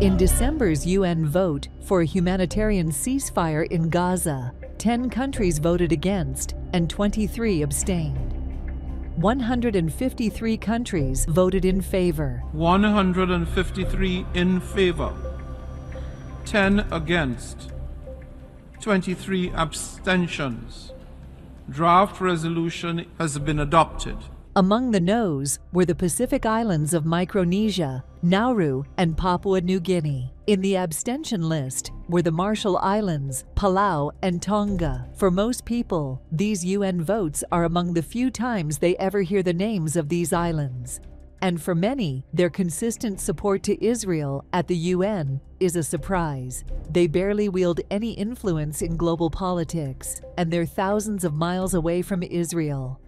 In December's UN vote for a humanitarian ceasefire in Gaza, 10 countries voted against and 23 abstained. 153 countries voted in favor. 153 in favor, 10 against, 23 abstentions. Draft resolution has been adopted. Among the noes were the Pacific Islands of Micronesia, Nauru, and Papua New Guinea. In the abstention list were the Marshall Islands, Palau, and Tonga. For most people, these UN votes are among the few times they ever hear the names of these islands. And for many, their consistent support to Israel at the UN is a surprise. They barely wield any influence in global politics, and they're thousands of miles away from Israel.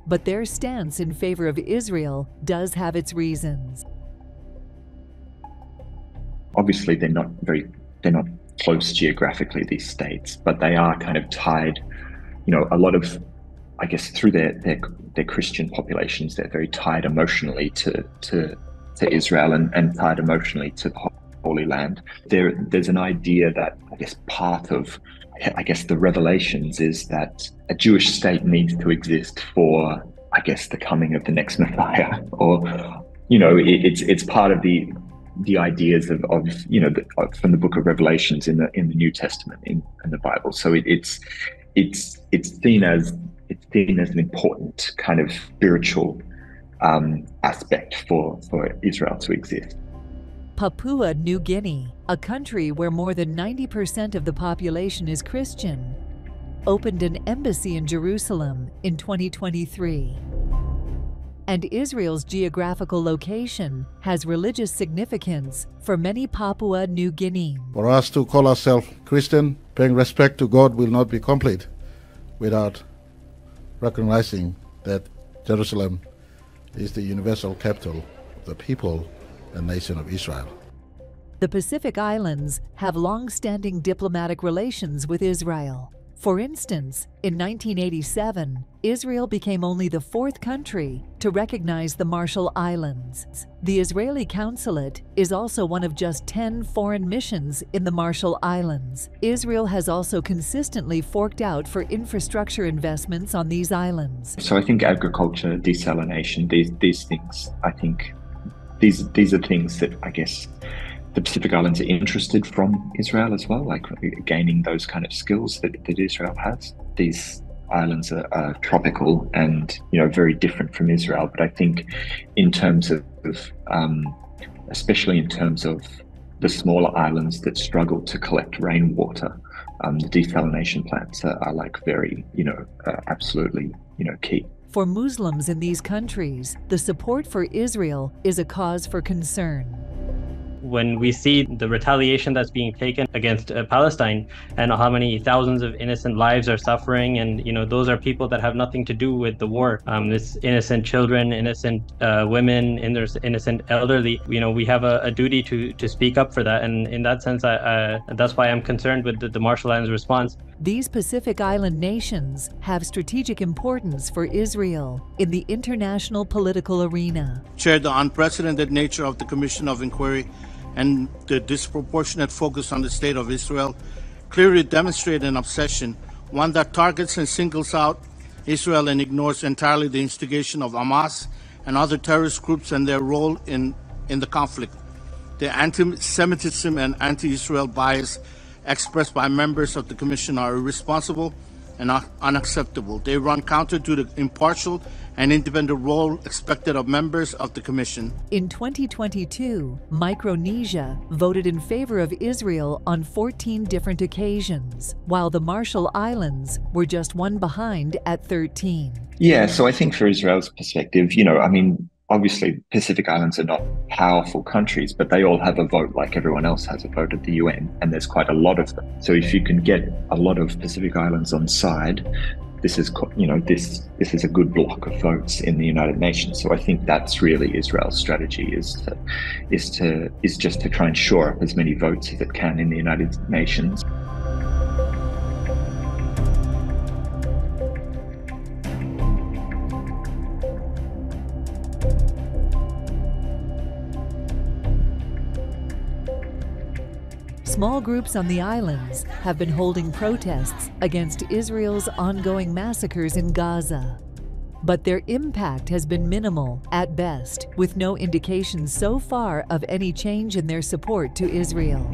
But their stance in favor of Israel does have its reasons. Obviously, they're not close geographically, these states, but they are kind of tied, a lot of, I guess, through their Christian populations, they're very tied emotionally to Israel and tied emotionally to the Holy Land. There's an idea that, I guess, part of, the revelations is that a Jewish state needs to exist for, the coming of the next Messiah, or, it's part of the ideas of from the book of Revelations in the New Testament in the Bible. So it's seen as an important kind of spiritual aspect for Israel to exist. Papua New Guinea, a country where more than 90% of the population is Christian, opened an embassy in Jerusalem in 2023. And Israel's geographical location has religious significance for many Papua New Guineans. For us to call ourselves Christian, paying respect to God will not be complete without recognizing that Jerusalem is the universal capital of the people and nation of Israel. The Pacific Islands have long-standing diplomatic relations with Israel. For instance, in 1987, Israel became only the 4th country to recognize the Marshall Islands. The Israeli consulate is also one of just 10 foreign missions in the Marshall Islands. Israel has also consistently forked out for infrastructure investments on these islands. So I think agriculture, desalination, these things, I think these are things that I guess the Pacific Islands are interested from Israel as well, like gaining those kind of skills that Israel has. These islands are tropical and very different from Israel, but I think in terms of especially in terms of the smaller islands that struggle to collect rainwater, the desalination plants are like very absolutely key. For Muslims in these countries, the support for Israel is a cause for concern. When we see the retaliation that's being taken against Palestine and how many thousands of innocent lives are suffering, and those are people that have nothing to do with the war. This innocent children, innocent women, innocent elderly. We have a duty to speak up for that, and in that sense, that's why I'm concerned with the Marshall Islands response. These Pacific Island nations have strategic importance for Israel in the international political arena. Chair, the unprecedented nature of the Commission of Inquiry and the disproportionate focus on the state of Israel clearly demonstrate an obsession, one that targets and singles out Israel and ignores entirely the instigation of Hamas and other terrorist groups and their role in the conflict. The anti-Semitism and anti-Israel bias expressed by members of the Commission are irresponsible and unacceptable. They run counter to the impartial and independent role expected of members of the Commission. In 2022, Micronesia voted in favor of Israel on 14 different occasions, while the Marshall Islands were just one behind at 13. Yeah, so I think for Israel's perspective, obviously Pacific Islands are not powerful countries, but they all have a vote like everyone else has a vote at the UN, and there's quite a lot of them. So if you can get a lot of Pacific Islands on side, this is a good block of votes in the United Nations. So I think that's really Israel's strategy is just to try and shore up as many votes as it can in the United Nations. Small groups on the islands have been holding protests against Israel's ongoing massacres in Gaza. But their impact has been minimal at best, with no indication so far of any change in their support to Israel.